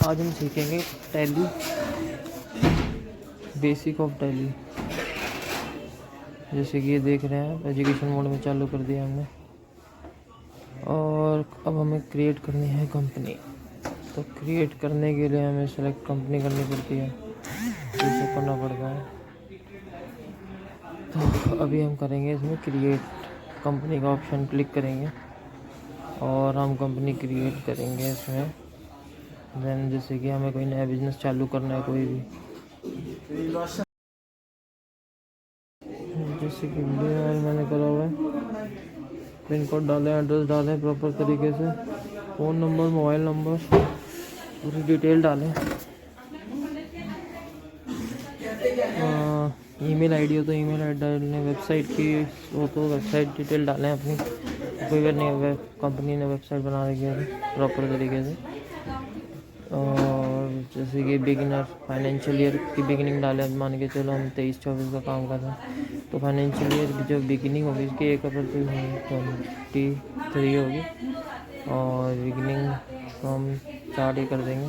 आज हम सीखेंगे टैली, बेसिक ऑफ टैली। जैसे कि ये देख रहे हैं एजुकेशन मोड में चालू कर दिया हमने। और अब हमें क्रिएट करनी है कंपनी। तो क्रिएट करने के लिए हमें सेलेक्ट कंपनी करनी पड़ती है, इसे करना पड़ता है। तो अभी हम करेंगे इसमें क्रिएट कंपनी का ऑप्शन क्लिक करेंगे और हम कंपनी क्रिएट करेंगे इसमें। देन जैसे कि हमें कोई नया बिजनेस चालू करना है, कोई भी, जैसे कि मैंने करा हुआ है। पिन कोड डालें, एड्रेस डालें प्रॉपर तरीके से, फ़ोन नंबर, मोबाइल नंबर, पूरी डिटेल डालें। ईमेल आईडी हो तो ईमेल आईडी डालें, वेबसाइट की हो तो वेबसाइट डिटेल डालें अपनी। कोई अगर नहीं कंपनी ने वेबसाइट बना रखी है प्रॉपर तरीके से। और जैसे कि बिगिनर फाइनेंशियल ईयर की बिगिनिंग डालें। मान के चलो हम 23-24 का काम कर रहे हैं, तो फाइनेंशियल ईयर की जो बिगिनिंग होगी इसकी 1 अप्रैल 2023 होगी और बिगिनिंग तो हम स्टार्ट ही कर देंगे।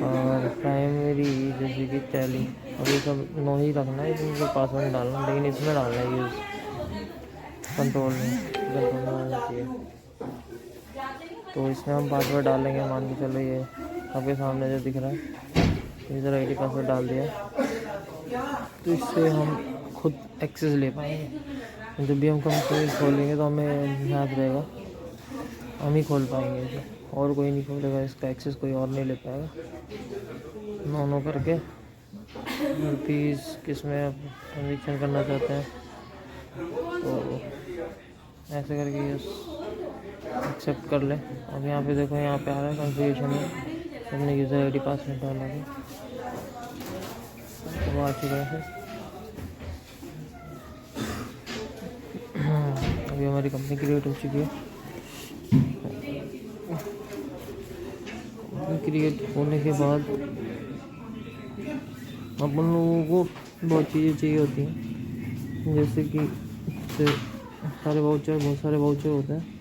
और प्राइमरी जैसे कि टैली, और ये सब नो ही रखना है, इसमें पासवर्ड डालना, लेकिन इसमें डालना है यूज़ कंट्रोल में होना चाहिए। तो इसमें हम पासवर्ड डालेंगे। मान के चलो ये आपके सामने जो दिख रहा है, यूज़र आईडी पासवर्ड डाल दिया, तो इससे हम खुद एक्सेस ले पाएंगे। जब भी हम कंपनी खोलेंगे तो हमें याद रहेगा, हम ही खोल पाएंगे इसे, और कोई नहीं खोलेगा इसका एक्सेस, कोई और नहीं ले पाएगा। नो करके रुपीज़ किस में ट्रांजेक्शन करना चाहते हैं तो ऐसे करके ये एक्सेप्ट कर ले। अब यहाँ पे देखो, यहाँ पे आ रहा है कॉन्फ़िगरेशन में हमने यूज़र आईडी पासवर्ड डाला है, तो आ चुका है। अभी हमारी कंपनी क्रिएट हो चुकी है। क्रिएट होने के बाद अपन लोगों को बहुत चीज़ें चाहिए होती हैं, जैसे कि बहुत सारे वाउचर होते हैं।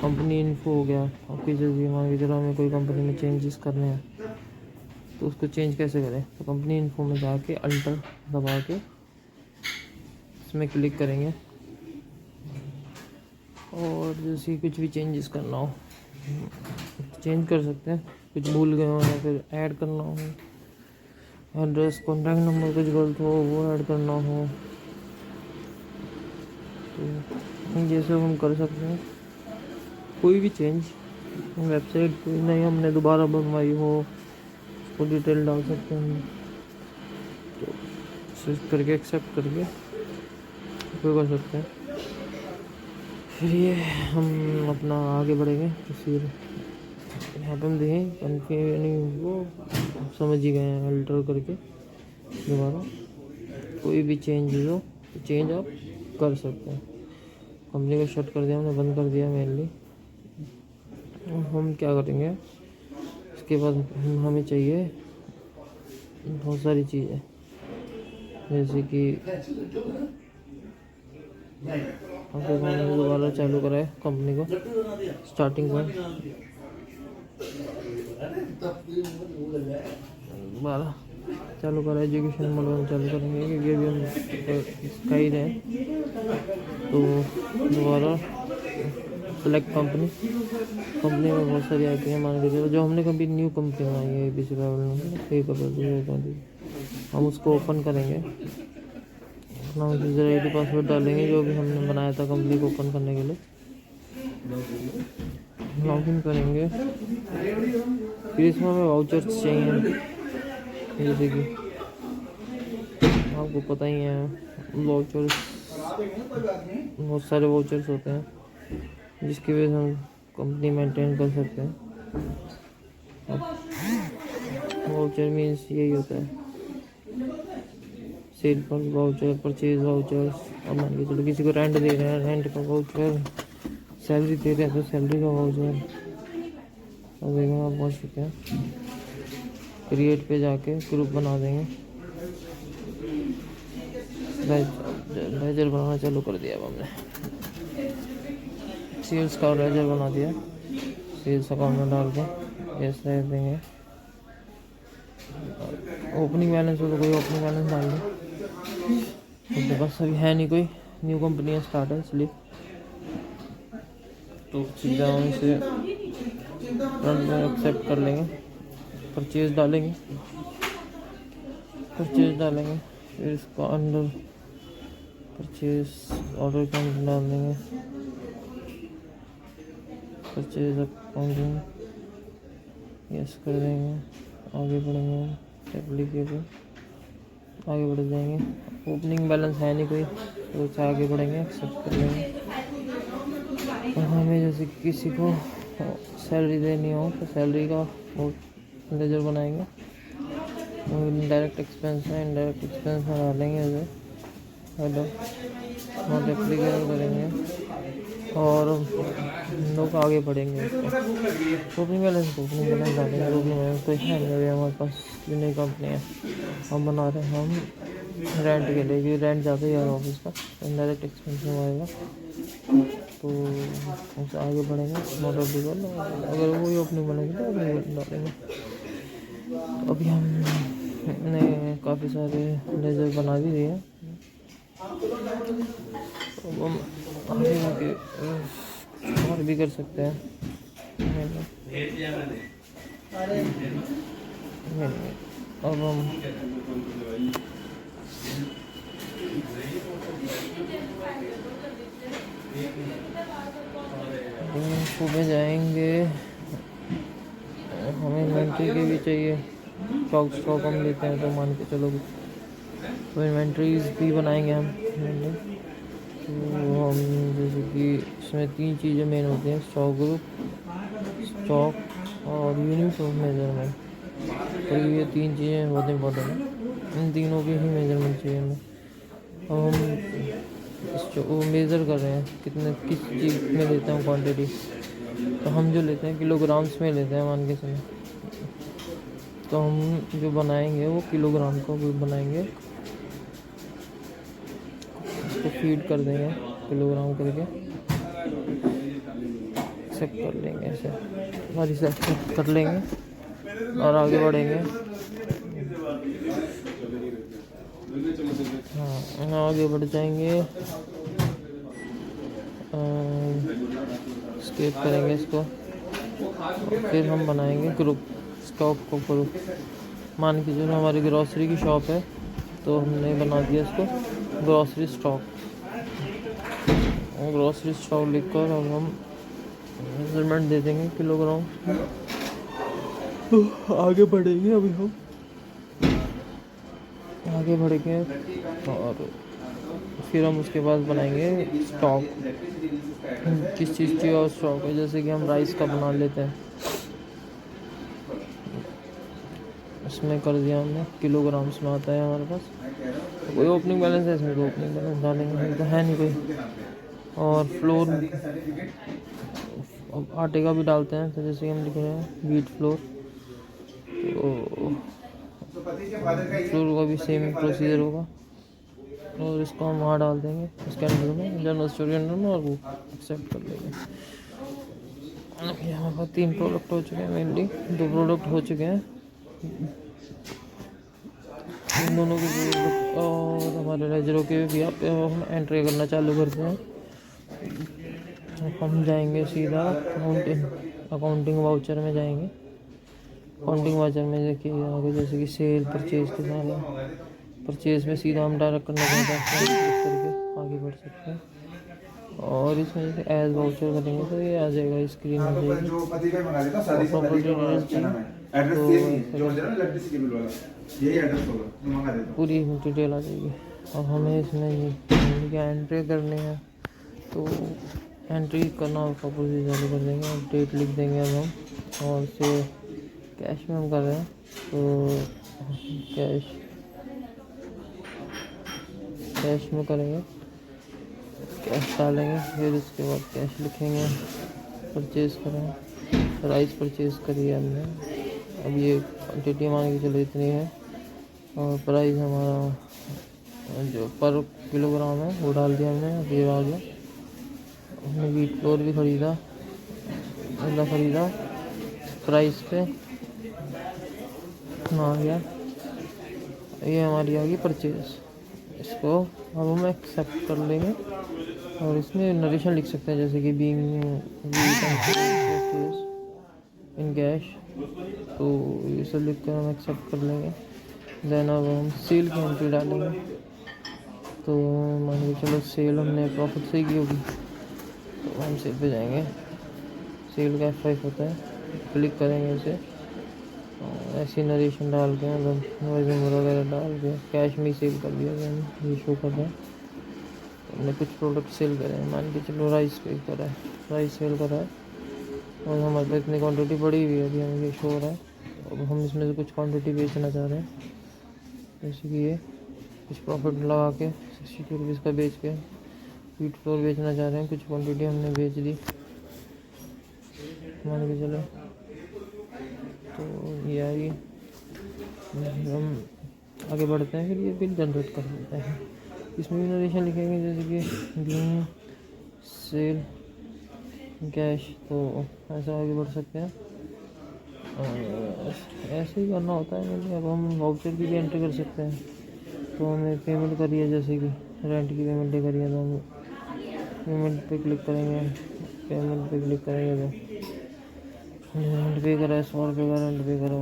कंपनी इन्फो हो गया आपकी, जैसे मान के चलो हमें कोई कंपनी में चेंजेस करने हैं तो उसको चेंज कैसे करें। तो कंपनी इन्फो में जाके अल्टर दबा के इसमें क्लिक करेंगे और जैसे कुछ भी चेंजेस करना हो चेंज कर सकते हैं। कुछ भूल गए हो या फिर ऐड करना हो, एड्रेस, कॉन्टैक्ट नंबर कुछ गलत हो वो ऐड करना हो, तो ये सब हम कर सकते हैं। कोई भी चेंज, वेबसाइट कोई नहीं हमने दोबारा बनवाई हो उसको डिटेल डाल सकते हैं। तो सर्च करके एक्सेप्ट करके कोई कर सकते हैं। फिर ये हम अपना आगे बढ़ेंगे। तो फिर यहाँ पर हम देखें कंपनी वो समझ ही गए हैं, अल्टर करके दोबारा कोई भी चेंज हो तो चेंज आप कर सकते हैं। कंपनी को शट कर दिया हमने, बंद कर दिया मेनली। हम क्या करेंगे इसके बाद, हमें चाहिए बहुत सारी चीज़ें, जैसे कि हमने दोबारा चालू करा है कंपनी को स्टार्टिंग में दोबारा चालू करा है। एजुकेशन मोड में चालू करेंगे क्योंकि अभी हम इसका ही रहे। तो दोबारा सेलेक्ट कंपनी में बहुत सारी आती हैं। मान के चलो जो हमने कभी न्यू कंपनी बनाई है ABC प्राइवेट, हम उसको ओपन करेंगे। अपना यूज़र आईडी पासवर्ड डालेंगे जो भी हमने बनाया था कंपनी को ओपन करने के लिए, लॉगिन करेंगे। फिर इसमें हमें वाउचर्स चाहिए, जैसे कि आपको पता ही है वाउचर्स, बहुत सारे वाउचर्स होते हैं जिसकी वजह से हम कंपनी मेंटेन कर सकते हैं। वाउचर मीन्स यही होता है, सेल पर वाउचर, परचेज वाउचर्स। और मान के चलो किसी को रेंट दे रहे हैं, रेंट का वाउचर, सैलरी दे रहे हैं तो सैलरी का वाउचर। और देखो आप पहुँच चुके हैं। क्रिएट पे जाके ग्रुप बना देंगे, लेजर बनाना चालू कर दिया अब हमने। सेल्स का लेजर बना दिया, सेल्स अकाउंट में डाल के ऐसे देंगे। ओपनिंग बैलेंस हो तो कोई ओपनिंग बैलेंस डाल दो। तो बस अभी है नहीं कोई, न्यू कंपनी स्टार्ट है इसलिए तो सीधा हम इसे फ्रंट में एक्सेप्ट कर लेंगे, परचेज डालेंगे, फिर इसका अंडर परचेज ऑर्डर काउंट डाल देंगे, परचेज अकाउंटिंग यस कर देंगे, आगे बढ़ेंगे, एप्लीकेशन आगे बढ़ जाएंगे। ओपनिंग बैलेंस है नहीं कोई तो उससे आगे बढ़ेंगे, एक्सेप्ट कर लेंगे। और हमें जैसे किसी को सैलरी देनी हो तो सैलरी का वो लेजर बनाएंगे, डायरेक्ट एक्सपेंस है, इनडायरेक्ट एक्सपेंस में डालेंगे उसे नोट एप्लीकेशन करेंगे और हम लोग आगे बढ़ेंगे। ओपनिंग बैलेंस डालेंगे। ओपनिंग बैलेंस कोई है नहीं, हमारे पास ये नई कंपनी है, हम बना रहे हैं, हम रेंट के लिए, क्योंकि रेंट ज़्यादा ही है ऑफिस का, इनडायरेक्ट एक्सपेंस में आएगा तो उससे आगे बढ़ेंगे। नोट एप्लीकेशन अगर वही ओपनिंग बनेगी तो ओपनिंग डालेंगे। अभी हमने काफ़ी सारे लेजर बना भी दिए हैं, तो हम आगे आके और भी कर सकते हैं। अब हम सुबह जाएंगे, हमें इन्वेंट्री की भी चाहिए, स्टॉक हम लेते हैं तो मान के चलो तो इन्वेंट्रीज भी बनाएंगे हम। तो हम जैसे कि इसमें 3 चीज़ें मेन होती हैं, स्टॉक ग्रुप, स्टॉक और यूनिट ऑफ मेजरमेंट। तो ये 3 चीज़ें बहुत इंपॉर्टेंट हैं, इन तीनों की ही मेजरमेंट चाहिए हमें। अब हम वो मेज़र कर रहे हैं किस चीज़ में लेते हैं क्वांटिटी, तो हम जो लेते हैं किलोग्राम्स में लेते हैं मान के चलें, तो हम जो बनाएंगे वो किलोग्राम का बनाएंगे, उसको फीड कर देंगे किलोग्राम करके, एक्सेप्ट कर लेंगे, ऐसे हमारी से एक्सेप्ट कर लेंगे और आगे बढ़ेंगे। हाँ आगे बढ़ जाएंगे, स्केप करेंगे इसको, फिर हम बनाएंगे ग्रुप, स्टॉक को ग्रुप। मान के चलो हमारी ग्रॉसरी की शॉप है तो हमने बना दिया इसको ग्रॉसरी स्टॉक लिखकर अब हम मेजरमेंट दे देंगे किलोग्राम। आगे बढ़ेंगे, अभी हम आगे बढ़ेंगे और फिर हम उसके बाद बनाएंगे स्टॉक, किस चीज़ की और स्टॉक है, जैसे कि हम राइस का बना लेते हैं, इसमें कर दिया हमने, किलोग्राम्स में आता है हमारे पास। तो कोई ओपनिंग बैलेंस है इसमें तो ओपनिंग बैलेंस डालेंगे, तो है नहीं कोई। और फ्लोर आटे का भी डालते हैं, तो जैसे कि हम लिख रहे हैं व्हीट फ्लोर, तो फ्लोर का भी सेम प्रोसीजर होगा और इसको हम वहाँ डाल देंगे इसके अंदर में, जनरल स्टोर के अंदर में, और वो एक्सेप्ट कर लेंगे। यहाँ पर 3 प्रोडक्ट हो चुके हैं, मेनली 2 प्रोडक्ट हो चुके हैं, इन दोनों के प्रोडक्ट और हमारे लेजरों के भी आप हम एंट्री करना चालू करते हैं। हम जाएंगे सीधा अकाउंटिंग वाउचर में जाएंगे। अकाउंटिंग वाउचर में देखिए आगे जैसे कि सेल, परचेज के सारे, परचेज में सीधा हम डायरेक्ट करना चाहते हैं, क्लिक करके आगे बढ़ सकते हैं। और इसमें जैसे एज वाउचर करेंगे तो ये आ जाएगा, स्क्रीन आ जाएगी, पूरी डिटेल आ जाएगी। और हमें इसमें क्या एंट्री करनी है तो एंट्री करना उसका प्रोसीजर चालू कर देंगे, डेट लिख देंगे अब हम, और से कैश में हम कर रहे हैं तो कैश में करेंगे, कैश डालेंगे, फिर उसके बाद कैश लिखेंगे, परचेज़ करें, राइस परचेज़ करिए हमने, अब ये क्वान्टिटी मान के चलो इतनी है, और प्राइस हमारा जो पर किलोग्राम है वो डाल दिया हमने, अब ये आ गया। हमने व्हीट फ्लोर भी ख़रीदा प्राइस पे अपना आ गया। ये हमारी आ गई परचेज। इसको अब हम एक्सेप्ट कर लेंगे और इसमें नरेशन लिख सकते हैं जैसे कि बीइंग इन कैश, तो ये सब लिख कर हम एक्सेप्ट कर लेंगे। देन अब हम सेल की एंट्री डालेंगे। तो मान के चलो सेल हमने प्रॉफिट से की होगी, तो हम सेल पे जाएंगे। सेल का F5 होता है, क्लिक करेंगे इसे और ऐसी नरेशन डाल के मतलब वॉइस वगैरह डाल के कैश में सेल कर दिया। ये शो कर रहा है हमने कुछ प्रोडक्ट सेल करे हैं। मान के चलो राइस पे करा है, राइस सेल करा है और हमारे पास इतनी क्वांटिटी पड़ी हुई है, अभी हमें ये शो हो रहा है। अब हम इसमें से कुछ क्वांटिटी बेचना चाह रहे हैं, जैसे कि ये कुछ प्रॉफिट लगा के 62 रुपीज़ का बेच के व्हीट फ्लोर बेचना चाह रहे हैं। कुछ क्वांटिटी हमने बेच दी मान के चलो, तो ये आएगी। हम आगे बढ़ते हैं, फिर ये बिल जनरेट कर देते हैं। इसमें भी नरेशन लिखेंगे जैसे कि बीइंग सेल कैश, तो ऐसा आगे बढ़ सकते हैं। ऐसे ही करना होता है क्योंकि अब हम वाउचर की भी एंट्री कर सकते हैं। तो हमें पेमेंट करी है, जैसे कि रेंट की पेमेंट करी है, तो हम पेमेंट पे क्लिक करेंगे। पेमेंट पे क्लिक करेंगे तो रेंट पे करा है, 100 रुपये का रेंट पे करो।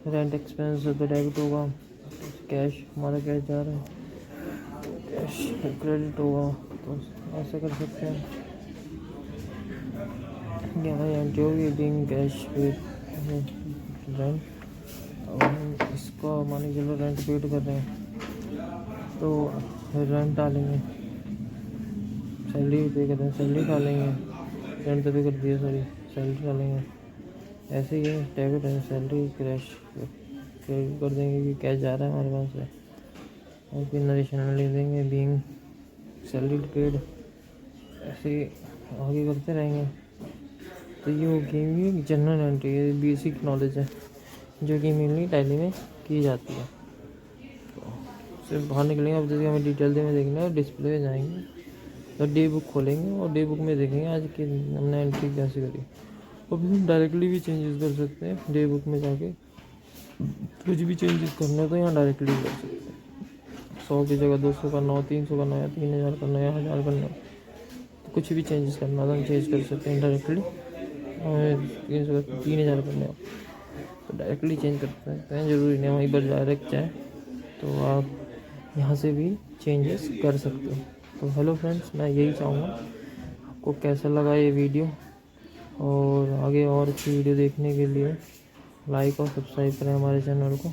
रेंट एक्सपेंस तो डेबिट होगा, कैश हमारा कैश जा रहा है, कैश क्रेडिट होगा, तो ऐसे कर सकते हैं। यहाँ जो भी बीइंग कैश पे रेंट, और हम इसको मान के चलो रेंट पेड कर रहे हैं, तो रेंट डालेंगे। सैलरी पे कर रहे हैं, सैलरी डालेंगे। रेंट तो पे कर दिया, सॉरी सैलरी डालेंगे। ऐसे ही है, डेबिट है, सैलरी कैश क्रेडिट कर देंगे कि कैश जा रहा है हमारे पास से, और फिर नरेशन ले देंगे बीइंग सैलरी पेड। ऐसे ही आगे करते रहेंगे। तो ये हो गई जनरल एंट्री, ये बेसिक नॉलेज है जो कि मेनली टैली में की जाती है। तो सिर्फ बाहर निकलेंगे। अब जैसे हमें डिटेल में देखना है, डिस्प्ले में जाएंगे तो डे बुक खोलेंगे और डे बुक में देखेंगे आज की हमने एंट्री कैसे करी। अब हम डायरेक्टली भी चेंजेस कर सकते हैं। डे बुक में जाके कुछ भी चेंजेस करना है तो यहाँ डायरेक्टली कर सकते हैं। 100 की जगह 200 करना हो, 300 करना है, 3000 करना है, 1000 करना है, तो कुछ भी चेंजेस करना तो हम चेंज कर सकते हैं डायरेक्टली। 3000 करने हो तो डायरेक्टली चेंज कर सकते हैं, ज़रूरी नहीं वहीं पर डायरेक्ट जाए, तो आप यहाँ से भी चेंजेस कर सकते हो। तो हेलो फ्रेंड्स, मैं यही चाहूँगा आपको कैसा लगा ये वीडियो, और आगे और अच्छी वीडियो देखने के लिए लाइक और सब्सक्राइब करें हमारे चैनल को।